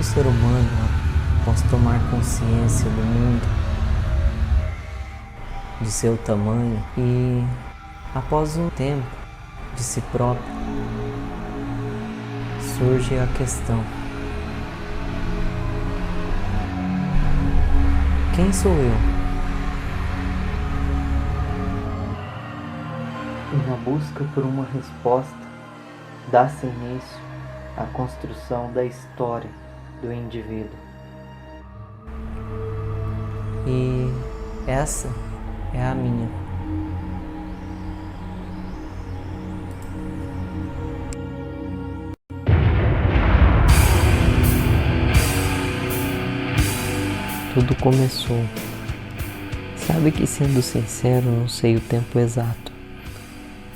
todo ser humano após tomar consciência do mundo, de seu tamanho e, após um tempo, de si próprio, surge a questão: quem sou eu? E na busca por uma resposta, dá-se início à construção da história do indivíduo. E essa é a minha. Tudo começou. Sabe que, sendo sincero, não sei o tempo exato.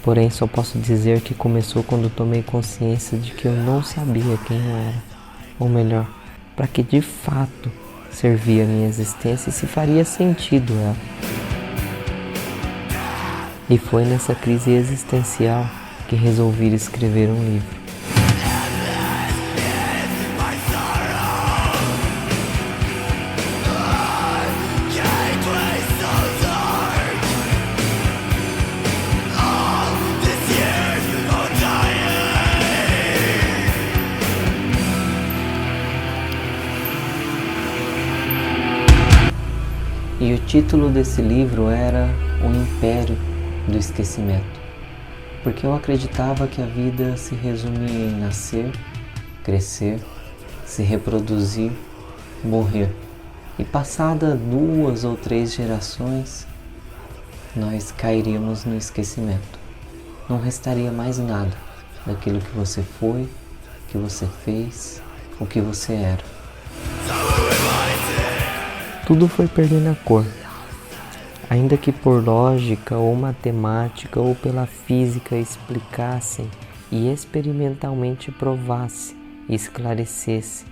Porém, só posso dizer que começou quando tomei consciência de que eu não sabia quem eu era. Ou melhor, para que de fato servia a minha existência e se faria sentido ela. E foi nessa crise existencial que resolvi escrever um livro. E o título desse livro era O Império do Esquecimento, porque eu acreditava que a vida se resumia em nascer, crescer, se reproduzir, morrer. E passada 2 ou 3 gerações, nós cairíamos no esquecimento. Não restaria mais nada daquilo que você foi, que você fez, o que você era. Tudo foi perdendo a cor. Ainda que por lógica ou matemática ou pela física explicassem e experimentalmente provasse e esclarecesse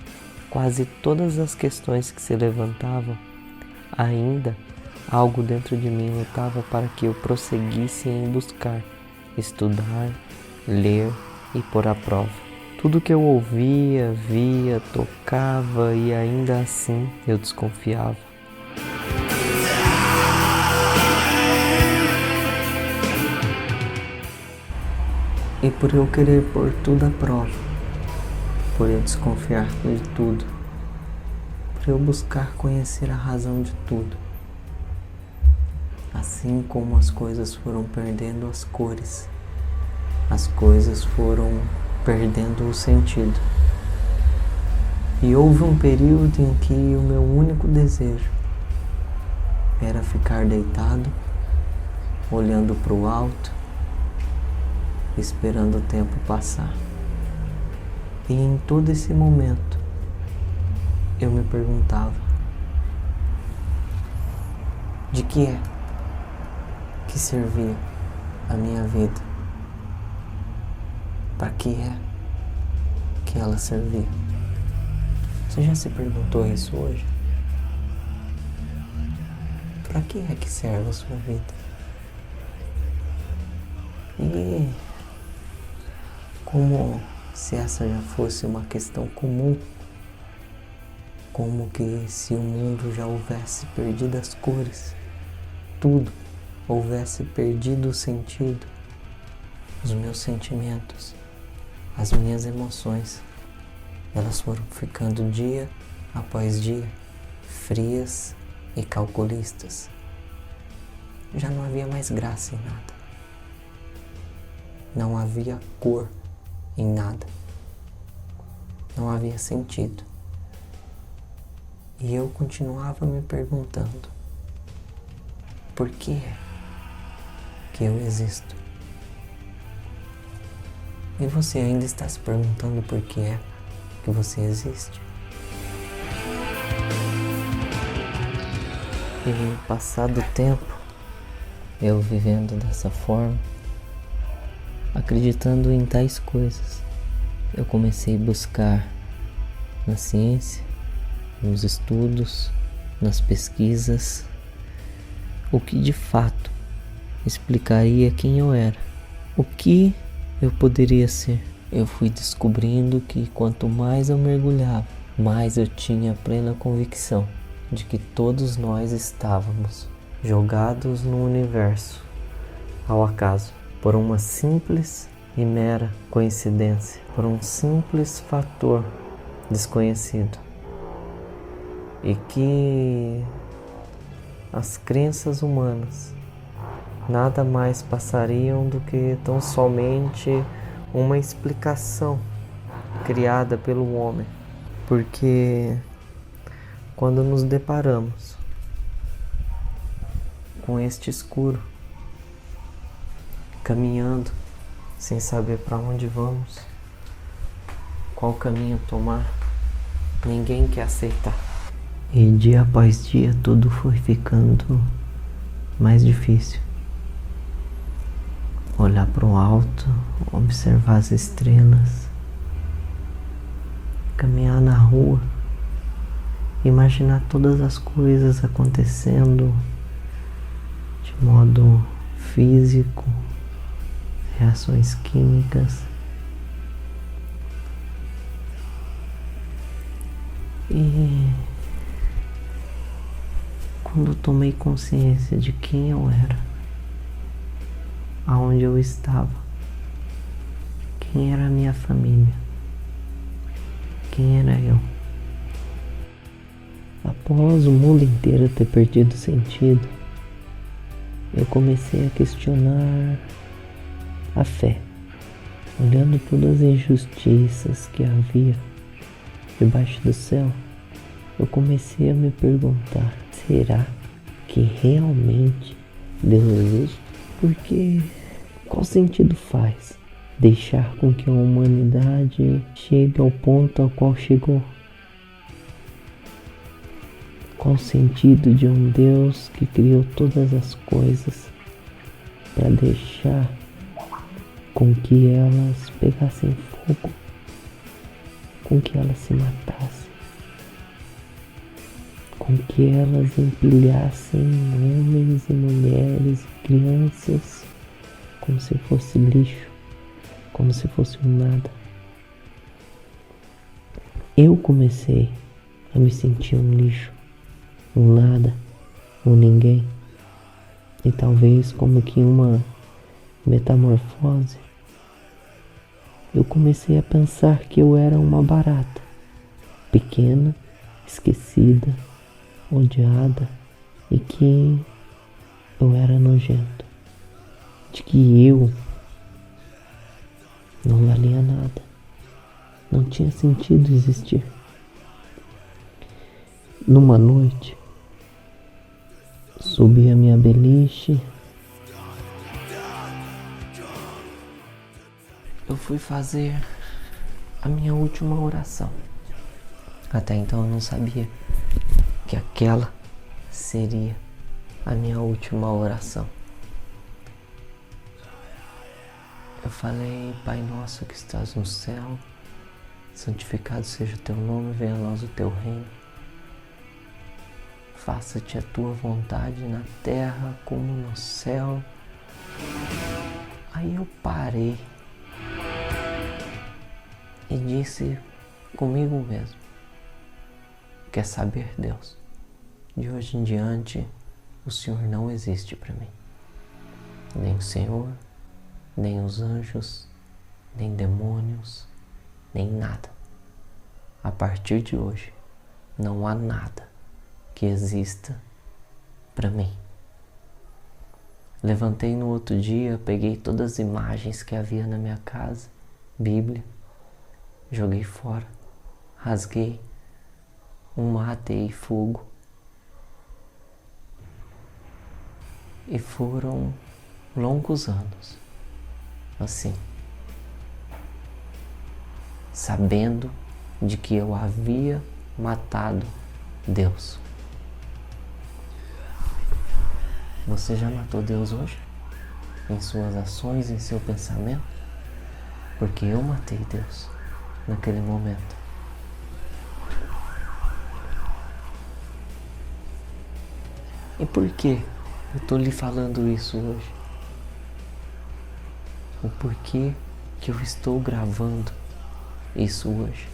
quase todas as questões que se levantavam, ainda algo dentro de mim lutava para que eu prosseguisse em buscar, estudar, ler e pôr à prova. Tudo que eu ouvia, via, tocava e ainda assim eu desconfiava. E por eu querer pôr tudo à prova, por eu desconfiar de tudo, por eu buscar conhecer a razão de tudo, assim como as coisas foram perdendo as cores, as coisas foram perdendo o sentido. E houve um período em que o meu único desejo era ficar deitado, olhando para o alto, esperando o tempo passar. E em todo esse momento, eu me perguntava: de que é que servia a minha vida? Para que é que ela servia? Você já se perguntou isso hoje? Para que é que serve a sua vida? E como se essa já fosse uma questão comum, como que se o mundo já houvesse perdido as cores, tudo houvesse perdido o sentido, os meus sentimentos, as minhas emoções, elas foram ficando dia após dia frias e calculistas. Já não havia mais graça em nada. Não havia cor em nada. Não havia sentido. E eu continuava me perguntando: por que é que eu existo? E você ainda está se perguntando por que é que você existe? E passado o tempo, eu vivendo dessa forma, acreditando em tais coisas, eu comecei a buscar na ciência, nos estudos, nas pesquisas, o que de fato explicaria quem eu era, o que eu poderia ser. Eu fui descobrindo que quanto mais eu mergulhava, mas eu tinha plena convicção de que todos nós estávamos jogados no universo ao acaso, por uma simples e mera coincidência, por um simples fator desconhecido, e que as crenças humanas nada mais passariam do que tão somente uma explicação criada pelo homem, porque quando nos deparamos com este escuro, caminhando sem saber para onde vamos, qual caminho tomar, ninguém quer aceitar. E dia após dia tudo foi ficando mais difícil. Olhar para o alto, observar as estrelas, caminhar na rua, imaginar todas as coisas acontecendo de modo físico, reações químicas. E quando eu tomei consciência de quem eu era, aonde eu estava, quem era a minha família, quem era eu, após o mundo inteiro ter perdido sentido, eu comecei a questionar a fé, olhando todas as injustiças que havia debaixo do céu. Eu comecei a me perguntar, será que realmente Deus existe? Porque qual sentido faz deixar com que a humanidade chegue ao ponto ao qual chegou? Qual o sentido de um Deus que criou todas as coisas para deixar com que elas pegassem fogo, com que elas se matassem, com que elas empilhassem homens e mulheres e crianças como se fosse lixo, como se fosse um nada? Eu comecei a me sentir um lixo, um nada, um ninguém. E talvez como que uma metamorfose, eu comecei a pensar que eu era uma barata, pequena, esquecida, odiada, e que eu era nojento, de que eu não valia nada, não tinha sentido existir. Numa noite, subi a minha beliche, eu fui fazer a minha última oração. Até então eu não sabia que aquela seria a minha última oração. Eu falei: Pai nosso que estás no céu, santificado seja o teu nome, venha a nós o teu reino. Faça-te a tua vontade na terra como no céu. Aí eu parei e disse comigo mesmo: quer saber, Deus? De hoje em diante, o Senhor não existe para mim. Nem o Senhor, nem os anjos, nem demônios, nem nada. A partir de hoje, não há nada que exista para mim. Levantei no outro dia, peguei todas as imagens que havia na minha casa, Bíblia, joguei fora, rasguei, atei fogo. E foram longos anos assim, sabendo de que eu havia matado Deus. Você já matou Deus hoje? Em suas ações, em seu pensamento? Porque eu matei Deus naquele momento. E por que eu estou lhe falando isso hoje? O porquê que eu estou gravando isso hoje?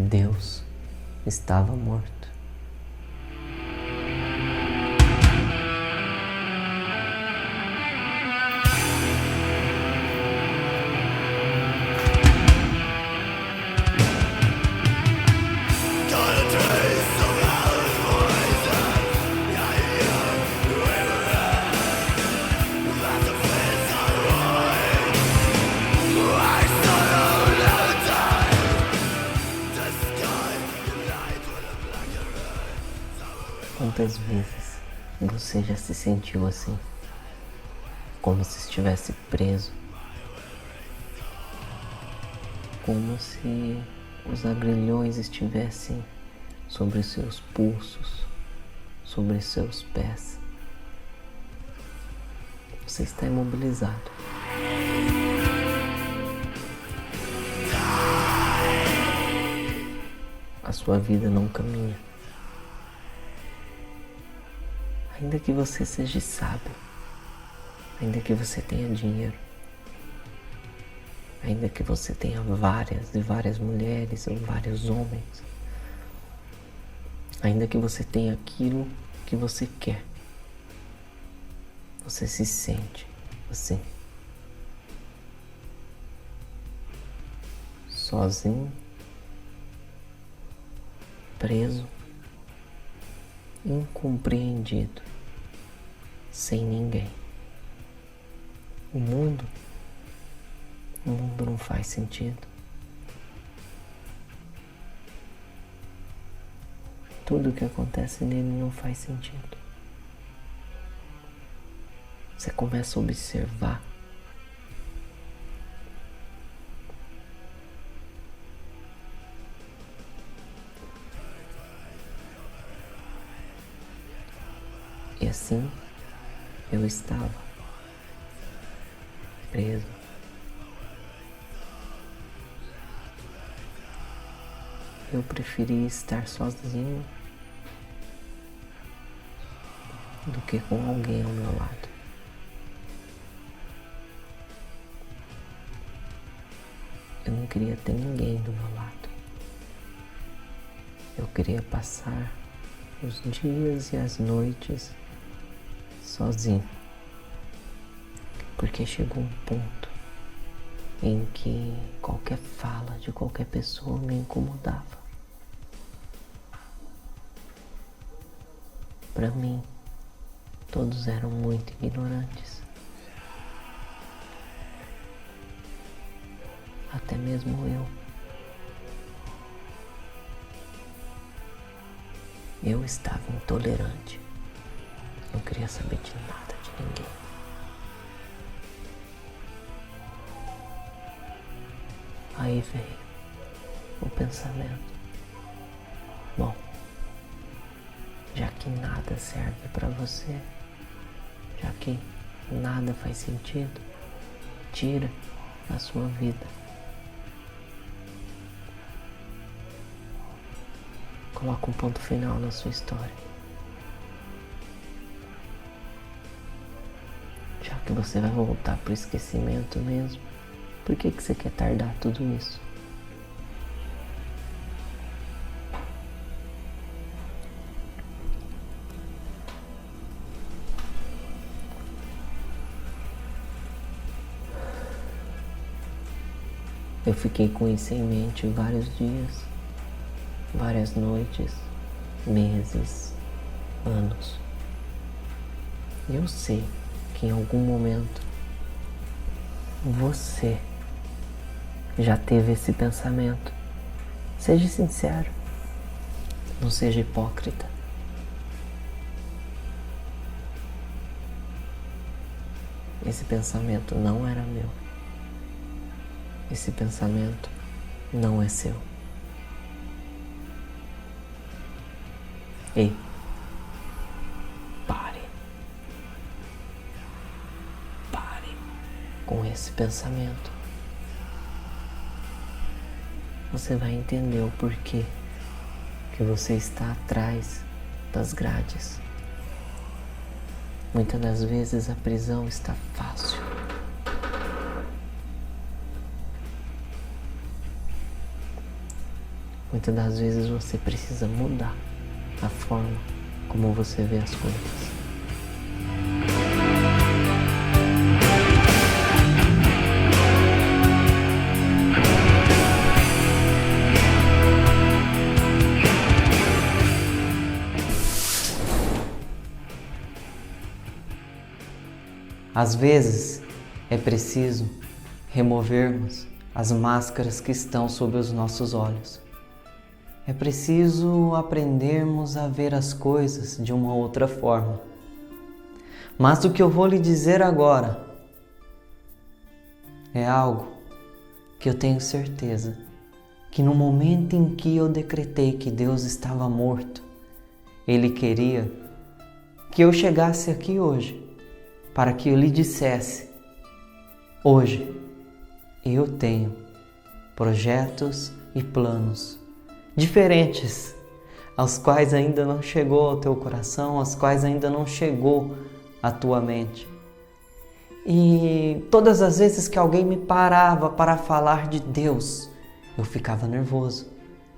Deus estava morto. Quantas vezes você já se sentiu assim, como se estivesse preso, como se os agrilhões estivessem sobre os seus pulsos, sobre os seus pés? Você está imobilizado. A sua vida não caminha. Ainda que você seja sábio, ainda que você tenha dinheiro, ainda que você tenha várias mulheres ou vários homens, ainda que você tenha aquilo que você quer, você se sente assim, sozinho, preso, incompreendido, sem ninguém. O mundo não faz sentido. Tudo que acontece nele não faz sentido. Você começa a observar e assim eu estava preso. Eu preferi estar sozinho do que com alguém ao meu lado. Eu não queria ter ninguém do meu lado. Eu queria passar os dias e as noites sozinho. Porque chegou um ponto em que qualquer fala de qualquer pessoa me incomodava. Para mim, todos eram muito ignorantes. Até mesmo eu. Eu estava intolerante. Não queria saber de nada, de ninguém. Aí veio o pensamento. Bom, já que nada serve para você, já que nada faz sentido, tira a sua vida. Coloca um ponto final na sua história. Já que você vai voltar pro esquecimento mesmo, por que você quer tardar tudo isso? Eu fiquei com isso em mente vários dias, várias noites, meses, anos. Eu sei que em algum momento você já teve esse pensamento. Seja sincero, não seja hipócrita. Esse pensamento não era meu. Esse pensamento não é seu. Ei, pare com esse pensamento. Você vai entender o porquê que você está atrás das grades. Muitas das vezes a prisão está fácil. Muitas das vezes você precisa mudar a forma como você vê as coisas. Às vezes é preciso removermos as máscaras que estão sob os nossos olhos. É preciso aprendermos a ver as coisas de uma outra forma. Mas o que eu vou lhe dizer agora é algo que eu tenho certeza que no momento em que eu decretei que Deus estava morto, Ele queria que eu chegasse aqui hoje para que eu lhe dissesse: hoje eu tenho projetos e planos diferentes, aos quais ainda não chegou ao teu coração, aos quais ainda não chegou à tua mente. E todas as vezes que alguém me parava para falar de Deus, eu ficava nervoso.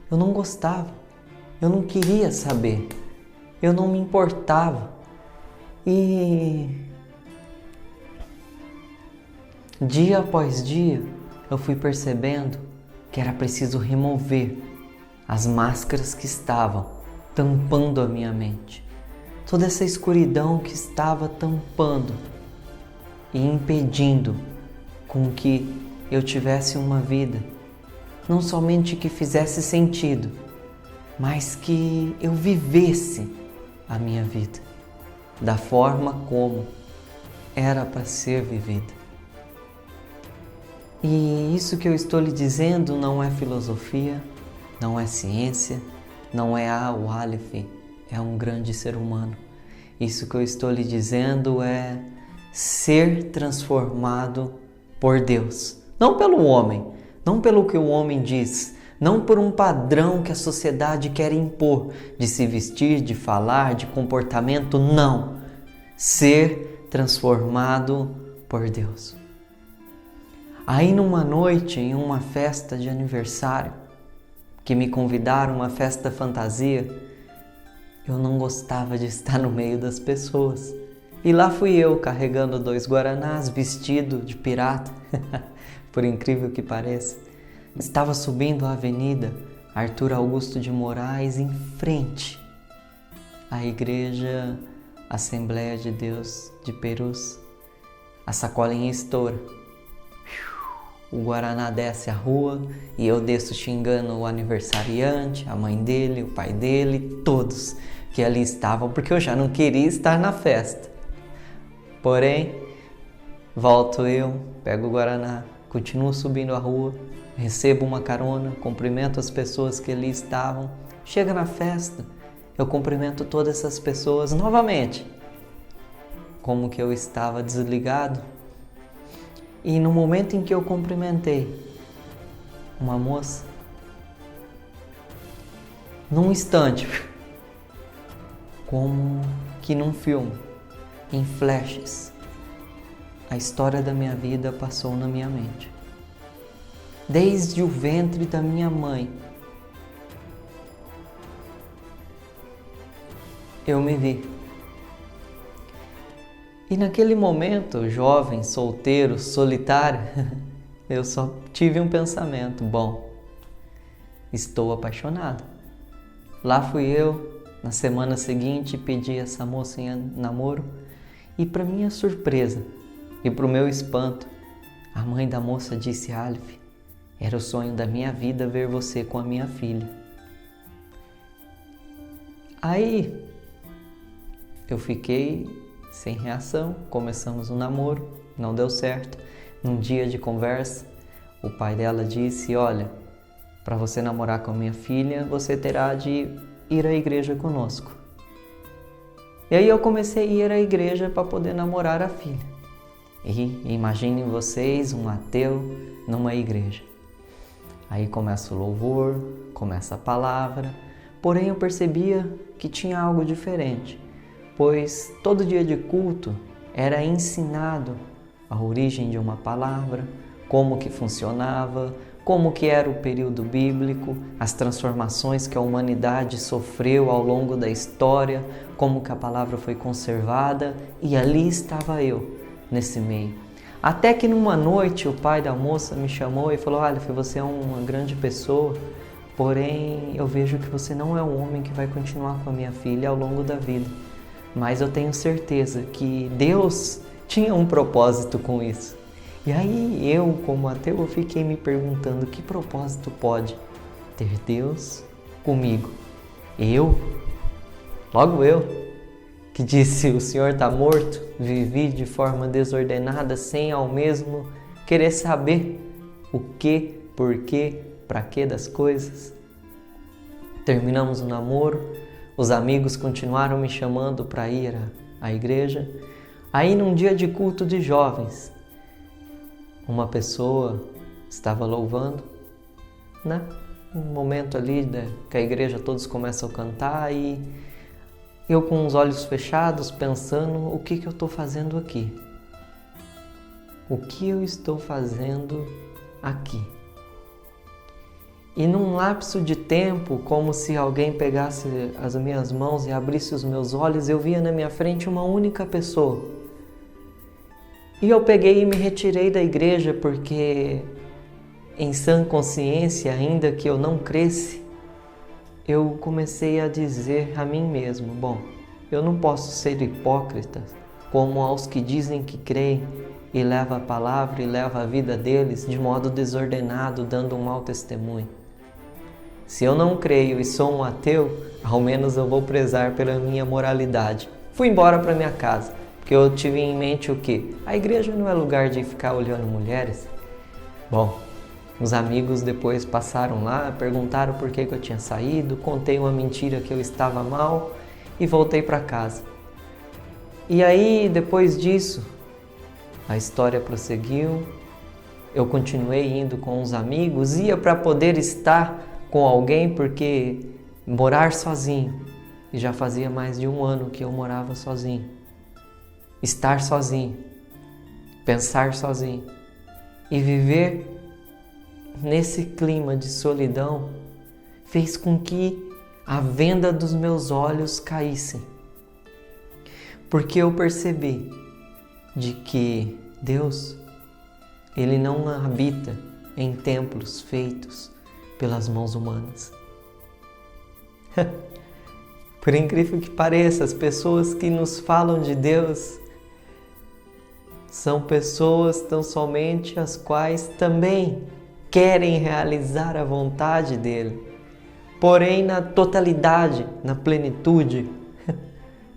Eu não gostava, eu não queria saber, eu não me importava. E dia após dia, eu fui percebendo que era preciso remover as máscaras que estavam tampando a minha mente. Toda essa escuridão que estava tampando e impedindo com que eu tivesse uma vida, não somente que fizesse sentido, mas que eu vivesse a minha vida da forma como era para ser vivida. E isso que eu estou lhe dizendo não é filosofia, não é ciência, não é o Aleph, é um grande ser humano. Isso que eu estou lhe dizendo é ser transformado por Deus. Não pelo homem, não pelo que o homem diz, não por um padrão que a sociedade quer impor de se vestir, de falar, de comportamento, não. Ser transformado por Deus. Aí numa noite, em uma festa de aniversário, que me convidaram, uma festa fantasia, eu não gostava de estar no meio das pessoas. E lá fui eu, carregando 2 guaranás, vestido de pirata, por incrível que pareça. Estava subindo a avenida Arthur Augusto de Moraes, em frente à Igreja Assembleia de Deus de Perus. A sacolinha estoura. O guaraná desce a rua e eu desço xingando o aniversariante, a mãe dele, o pai dele, todos que ali estavam, porque eu já não queria estar na festa. Porém, volto eu, pego o guaraná, continuo subindo a rua, recebo uma carona, cumprimento as pessoas que ali estavam. Chega na festa, eu cumprimento todas essas pessoas novamente. Como que eu estava desligado. E no momento em que eu cumprimentei uma moça, num instante, como que num filme, em flashes, a história da minha vida passou na minha mente. Desde o ventre da minha mãe, eu me vi. E naquele momento, jovem, solteiro, solitário, eu só tive um pensamento: bom, estou apaixonado. Lá fui eu, na semana seguinte, pedi essa moça em namoro e, para minha surpresa e para o meu espanto, a mãe da moça disse: Aleph, era o sonho da minha vida ver você com a minha filha. Aí eu fiquei sem reação, começamos um namoro, não deu certo. Num dia de conversa, o pai dela disse: olha, para você namorar com a minha filha, você terá de ir à igreja conosco. E aí eu comecei a ir à igreja para poder namorar a filha. E imaginem vocês, um ateu numa igreja. Aí começa o louvor, começa a palavra, porém eu percebia que tinha algo diferente. Pois todo dia de culto era ensinado a origem de uma palavra, como que funcionava, como que era o período bíblico, as transformações que a humanidade sofreu ao longo da história, como que a palavra foi conservada, e ali estava eu, nesse meio. Até que numa noite o pai da moça me chamou e falou: olha, você é uma grande pessoa, porém eu vejo que você não é um homem que vai continuar com a minha filha ao longo da vida. Mas eu tenho certeza que Deus tinha um propósito com isso. E aí eu, como ateu, eu fiquei me perguntando que propósito pode ter Deus comigo? Logo eu, que disse: o Senhor está morto, vivi de forma desordenada, sem ao mesmo querer saber o que, porquê, para quê das coisas. Terminamos o namoro, os amigos continuaram me chamando para ir à igreja. Aí num dia de culto de jovens, uma pessoa estava louvando, né? Um momento ali que a igreja todos começam a cantar e eu com os olhos fechados pensando: o que eu estou fazendo aqui? O que eu estou fazendo aqui? E num lapso de tempo, como se alguém pegasse as minhas mãos e abrisse os meus olhos, eu via na minha frente uma única pessoa. E eu peguei e me retirei da igreja porque, em sã consciência, ainda que eu não cresce, eu comecei a dizer a mim mesmo: bom, eu não posso ser hipócrita como aos que dizem que creem e levam a palavra e levam a vida deles de modo desordenado, dando um mau testemunho. Se eu não creio e sou um ateu, ao menos eu vou prezar pela minha moralidade. Fui embora para minha casa, porque eu tive em mente o quê? A igreja não é lugar de ficar olhando mulheres. Bom, os amigos depois passaram lá, perguntaram por que eu tinha saído, contei uma mentira que eu estava mal e voltei para casa. E aí, depois disso, a história prosseguiu, eu continuei indo com os amigos, ia para poder estar com alguém, porque morar sozinho, e já fazia mais de um ano que eu morava sozinho. Estar sozinho, pensar sozinho e viver nesse clima de solidão fez com que a venda dos meus olhos caísse. Porque eu percebi de que Deus, Ele não habita em templos feitos pelas mãos humanas. Por incrível que pareça, as pessoas que nos falam de Deus são pessoas tão somente as quais também querem realizar a vontade dele. Porém, na totalidade, na plenitude,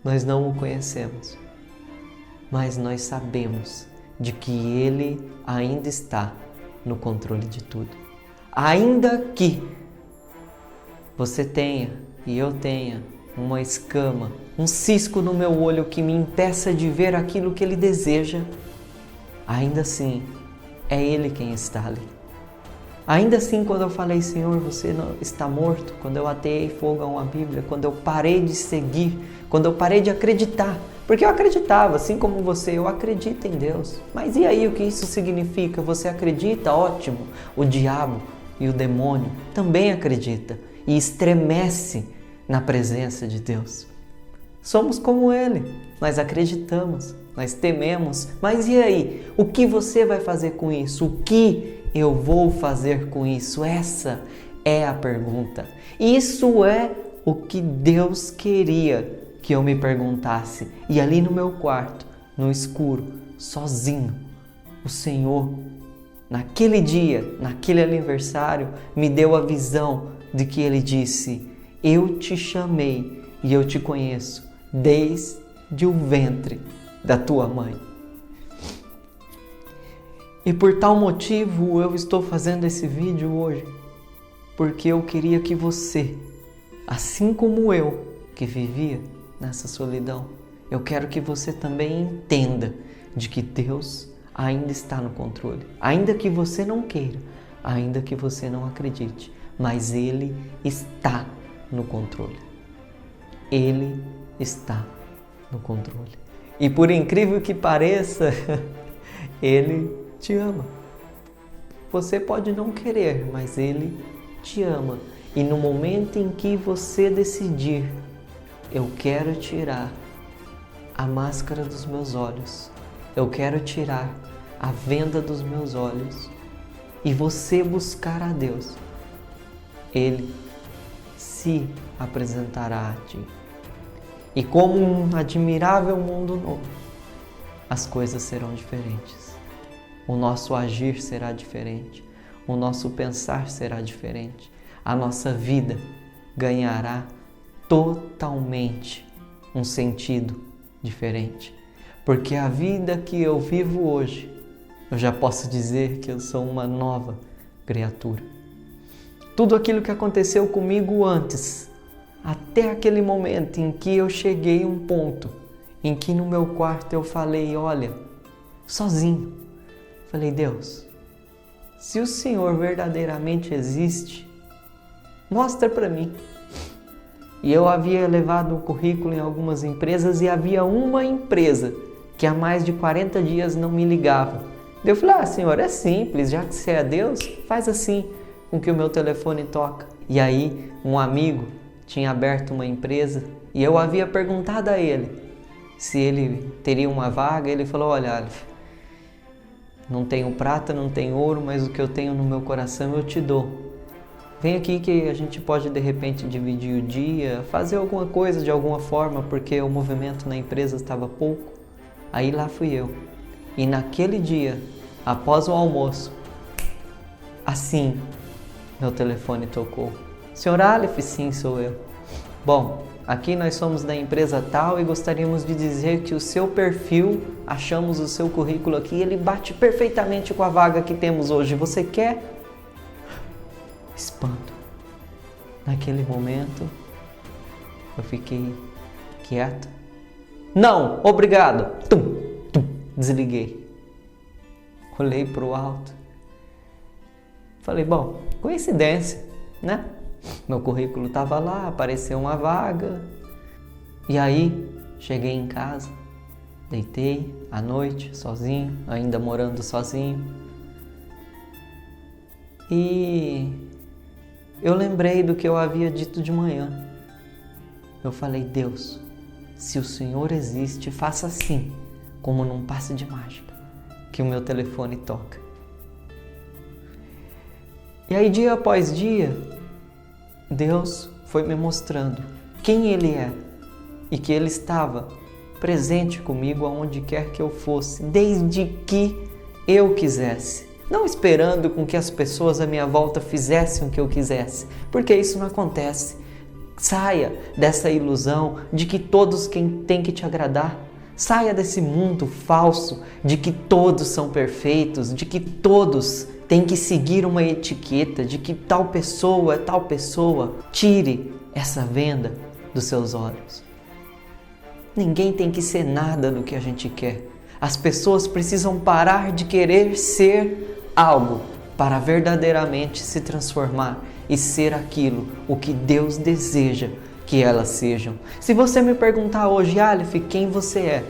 nós não o conhecemos. Mas nós sabemos de que ele ainda está no controle de tudo. Ainda que você tenha e eu tenha uma escama, um cisco no meu olho que me impeça de ver aquilo que ele deseja, ainda assim é ele quem está ali. Ainda assim, quando eu falei: Senhor, você não está morto, quando eu ateei fogo a uma Bíblia, quando eu parei de seguir, quando eu parei de acreditar, porque eu acreditava, assim como você, eu acredito em Deus. Mas e aí, o que isso significa? Você acredita? Ótimo. O diabo e o demônio também acredita e estremece na presença de Deus. Somos como ele, nós acreditamos, nós tememos, mas e aí? O que você vai fazer com isso? O que eu vou fazer com isso? Essa é a pergunta. Isso é o que Deus queria que eu me perguntasse. E ali no meu quarto, no escuro, sozinho, o Senhor, naquele dia, naquele aniversário, me deu a visão de que Ele disse: eu te chamei e eu te conheço desde o ventre da tua mãe. E por tal motivo eu estou fazendo esse vídeo hoje, porque eu queria que você, assim como eu, que vivia nessa solidão, eu quero que você também entenda de que Deus ainda está no controle. Ainda que você não queira, ainda que você não acredite, mas Ele está no controle. Ele está no controle. E por incrível que pareça, Ele te ama. Você pode não querer, mas Ele te ama. E no momento em que você decidir, eu quero tirar a máscara dos meus olhos, eu quero tirar a venda dos meus olhos, e você buscar a Deus, Ele se apresentará a ti. E como um admirável mundo novo, as coisas serão diferentes. O nosso agir será diferente. O nosso pensar será diferente. A nossa vida ganhará totalmente um sentido diferente. Porque a vida que eu vivo hoje, eu já posso dizer que eu sou uma nova criatura. Tudo aquilo que aconteceu comigo antes, até aquele momento em que eu cheguei a um ponto em que no meu quarto eu falei, olha, sozinho, falei, Deus, se o Senhor verdadeiramente existe, mostra para mim. E eu havia levado o currículo em algumas empresas e havia uma empresa que há mais de 40 dias não me ligava. Eu falei, Senhor, é simples, já que você é Deus, faz assim com que o meu telefone toca. E aí um amigo tinha aberto uma empresa e eu havia perguntado a ele se ele teria uma vaga. Ele falou, olha, Aleph, não tenho prata, não tenho ouro, mas o que eu tenho no meu coração eu te dou. Vem aqui que a gente pode de repente dividir o dia, fazer alguma coisa de alguma forma, porque o movimento na empresa estava pouco. Aí lá fui eu. E naquele dia, após o almoço, assim, meu telefone tocou. Senhor Aleph, sim, sou eu. Bom, aqui nós somos da empresa tal e gostaríamos de dizer que o seu perfil, achamos o seu currículo aqui, ele bate perfeitamente com a vaga que temos hoje. Você quer? Espanto. Naquele momento, eu fiquei quieto. Não, obrigado. Desliguei. Olhei para o alto. Falei, bom, coincidência, né? Meu currículo estava lá, apareceu uma vaga. E aí, cheguei em casa, deitei à noite, sozinho, ainda morando sozinho. E eu lembrei do que eu havia dito de manhã. Eu falei, Deus, se o Senhor existe, faça assim, como num passe de mágica, que o meu telefone toca. E aí, dia após dia, Deus foi me mostrando quem Ele é e que Ele estava presente comigo aonde quer que eu fosse, desde que eu quisesse. Não esperando com que as pessoas à minha volta fizessem o que eu quisesse, porque isso não acontece. Saia dessa ilusão de que todos têm que te agradar. Saia desse mundo falso de que todos são perfeitos, de que todos têm que seguir uma etiqueta, de que tal pessoa é tal pessoa. Tire essa venda dos seus olhos. Ninguém tem que ser nada do que a gente quer. As pessoas precisam parar de querer ser algo para verdadeiramente se transformar e ser aquilo, o que Deus deseja que elas sejam. Se você me perguntar hoje, Aleph, quem você é?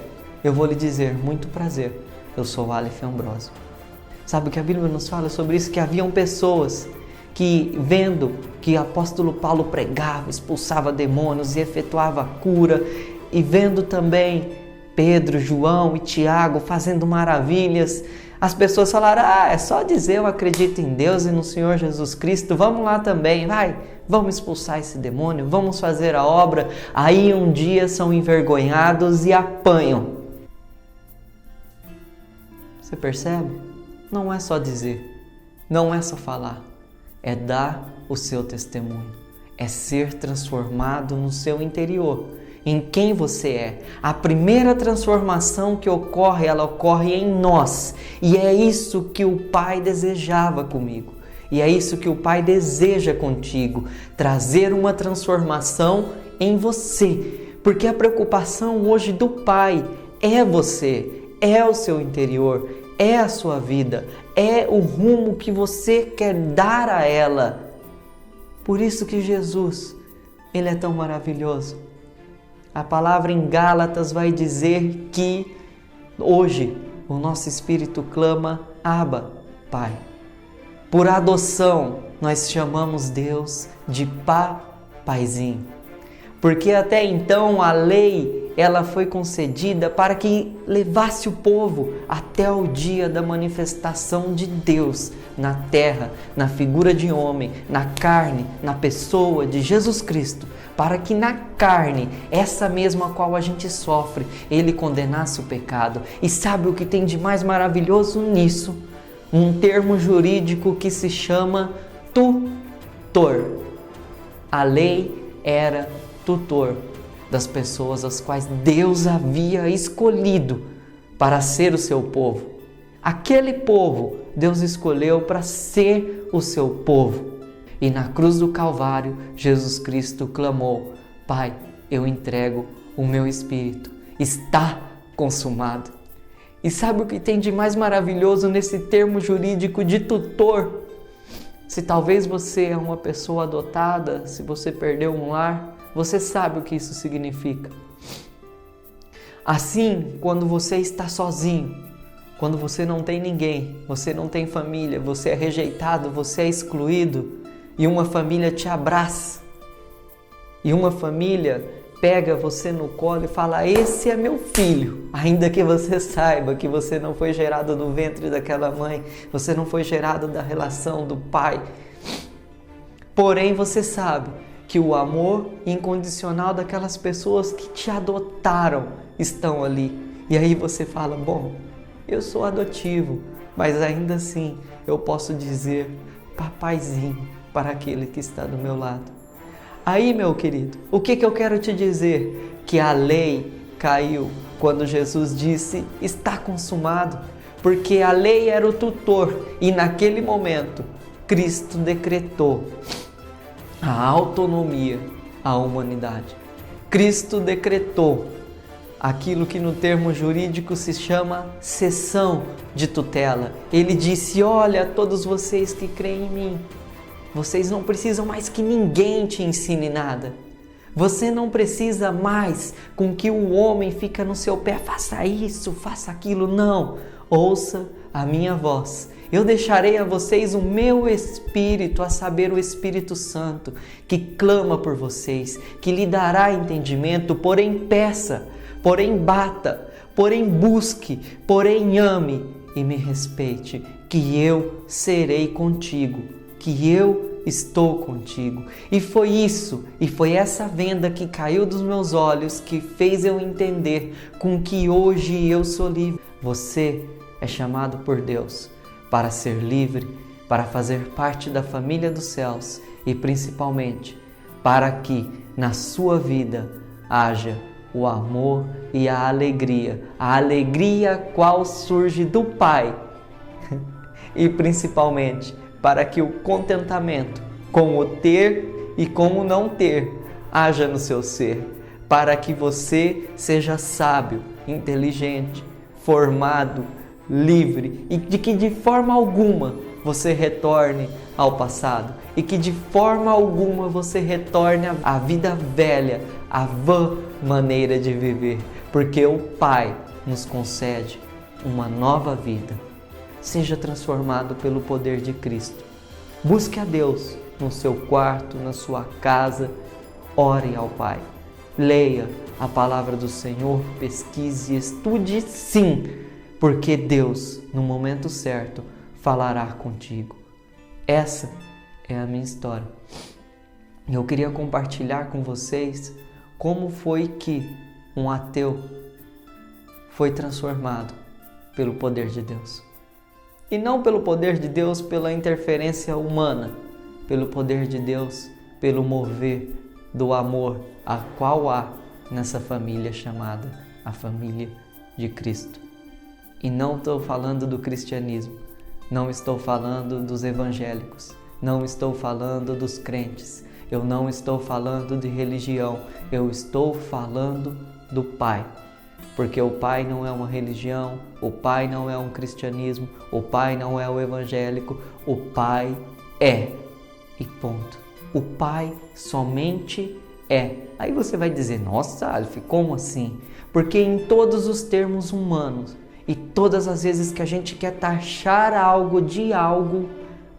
Eu vou lhe dizer, muito prazer, eu sou Aleph Ambrosio. Sabe o que a Bíblia nos fala sobre isso? Que haviam pessoas que, vendo que o apóstolo Paulo pregava, expulsava demônios e efetuava a cura, e vendo também Pedro, João e Tiago fazendo maravilhas, as pessoas falaram, é só dizer eu acredito em Deus e no Senhor Jesus Cristo, vamos lá também, vamos expulsar esse demônio, vamos fazer a obra. Aí um dia são envergonhados e apanham. Você percebe? Não é só dizer, não é só falar, é dar o seu testemunho, é ser transformado no seu interior, em quem você é. A primeira transformação que ocorre, ela ocorre em nós. E é isso que o Pai desejava comigo. E é isso que o Pai deseja contigo. Trazer uma transformação em você. Porque a preocupação hoje do Pai é você, é o seu interior, é a sua vida, é o rumo que você quer dar a ela. Por isso que Jesus, Ele é tão maravilhoso. A palavra em Gálatas vai dizer que hoje o nosso espírito clama, Abba, Pai. Por adoção, nós chamamos Deus de Paizinho. Porque até então a lei, ela foi concedida para que levasse o povo até o dia da manifestação de Deus na terra, na figura de homem, na carne, na pessoa de Jesus Cristo, para que na carne, essa mesma qual a gente sofre, Ele condenasse o pecado. E sabe o que tem de mais maravilhoso nisso? Um termo jurídico que se chama tutor. A lei era tutor das pessoas as quais Deus havia escolhido para ser o seu povo. Aquele povo Deus escolheu para ser o seu povo. E na cruz do Calvário, Jesus Cristo clamou: Pai, eu entrego o meu espírito. Está consumado. E sabe o que tem de mais maravilhoso nesse termo jurídico de tutor? Se talvez você é uma pessoa adotada, se você perdeu um lar, você sabe o que isso significa. Assim, quando você está sozinho, quando você não tem ninguém, você não tem família, você é rejeitado, você é excluído, e uma família te abraça, e uma família pega você no colo e fala: esse é meu filho, ainda que você saiba que você não foi gerado do ventre daquela mãe, você não foi gerado da relação do pai. Porém, você sabe que o amor incondicional daquelas pessoas que te adotaram estão ali. E aí você fala: bom, eu sou adotivo, mas ainda assim eu posso dizer papaizinho para aquele que está do meu lado. Aí, meu querido, o que eu quero te dizer? Que a lei caiu quando Jesus disse: está consumado, porque a lei era o tutor e naquele momento Cristo decretou a autonomia à humanidade. Cristo decretou aquilo que no termo jurídico se chama cessão de tutela. Ele disse: olha, todos vocês que creem em mim, vocês não precisam mais que ninguém te ensine nada. Você não precisa mais com que o homem fica no seu pé, faça isso, faça aquilo. Não, ouça a minha voz. Eu deixarei a vocês o meu Espírito, a saber, o Espírito Santo, que clama por vocês, que lhe dará entendimento, porém peça, porém bata, porém busque, porém ame e me respeite, que eu serei contigo, que eu estou contigo. E foi isso, e foi essa venda que caiu dos meus olhos que fez eu entender com que hoje eu sou livre. Você é chamado por Deus para ser livre, para fazer parte da família dos céus e principalmente para que na sua vida haja o amor e a alegria qual surge do Pai e principalmente para que o contentamento com o ter e com o não ter haja no seu ser, para que você seja sábio, inteligente, formado, livre e de que de forma alguma você retorne ao passado e que de forma alguma você retorne à vida velha, à vã maneira de viver, porque o Pai nos concede uma nova vida. Seja transformado pelo poder de Cristo. Busque a Deus no seu quarto, na sua casa, ore ao Pai. Leia a palavra do Senhor, pesquise e estude sim, porque Deus, no momento certo, falará contigo. Essa é a minha história. Eu queria compartilhar com vocês como foi que um ateu foi transformado pelo poder de Deus. E não pelo poder de Deus, pela interferência humana, pelo poder de Deus, pelo mover do amor a qual há nessa família chamada a família de Cristo. E não estou falando do cristianismo, não estou falando dos evangélicos, não estou falando dos crentes, eu não estou falando de religião, eu estou falando do Pai. Porque o Pai não é uma religião, o Pai não é um cristianismo, o Pai não é o evangélico, o Pai é. E ponto. O Pai somente é. Aí você vai dizer: nossa, Aleph, como assim? Porque em todos os termos humanos e todas as vezes que a gente quer taxar algo de algo,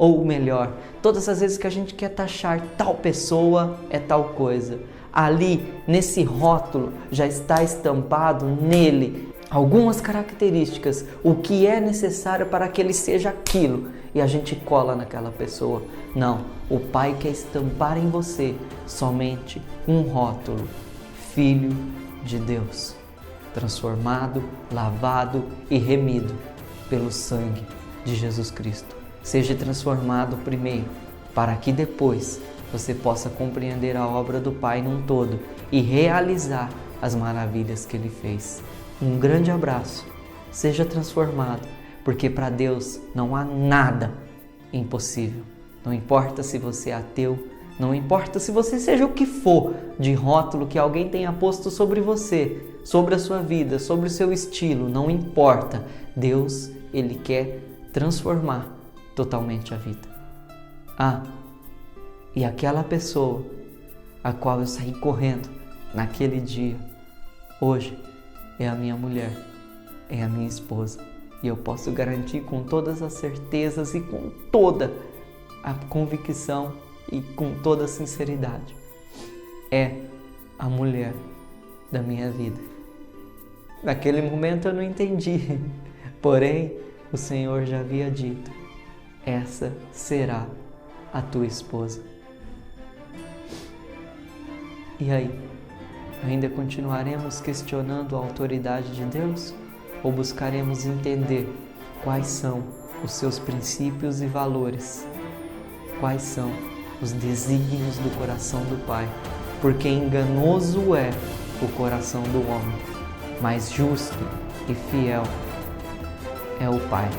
Ou melhor, todas as vezes que a gente quer taxar tal pessoa é tal coisa. Ali, nesse rótulo, já está estampado nele algumas características, o que é necessário para que ele seja aquilo, e a gente cola naquela pessoa. Não, o Pai quer estampar em você somente um rótulo: Filho de Deus, transformado, lavado e remido pelo sangue de Jesus Cristo. Seja transformado primeiro, para que depois você possa compreender a obra do Pai num todo e realizar as maravilhas que Ele fez. Um grande abraço, seja transformado, porque para Deus não há nada impossível. Não importa se você é ateu, não importa se você seja o que for de rótulo que alguém tenha posto sobre você, sobre a sua vida, sobre o seu estilo, não importa. Deus, Ele quer transformar totalmente a vida. E aquela pessoa a qual eu saí correndo naquele dia, hoje é a minha mulher, é a minha esposa. E eu posso garantir com todas as certezas e com toda a convicção e com toda a sinceridade, é a mulher da minha vida. Naquele momento eu não entendi, porém o Senhor já havia dito: essa será a tua esposa. E aí, ainda continuaremos questionando a autoridade de Deus? Ou buscaremos entender quais são os seus princípios e valores? Quais são os desígnios do coração do Pai? Porque enganoso é o coração do homem, mas justo e fiel é o Pai.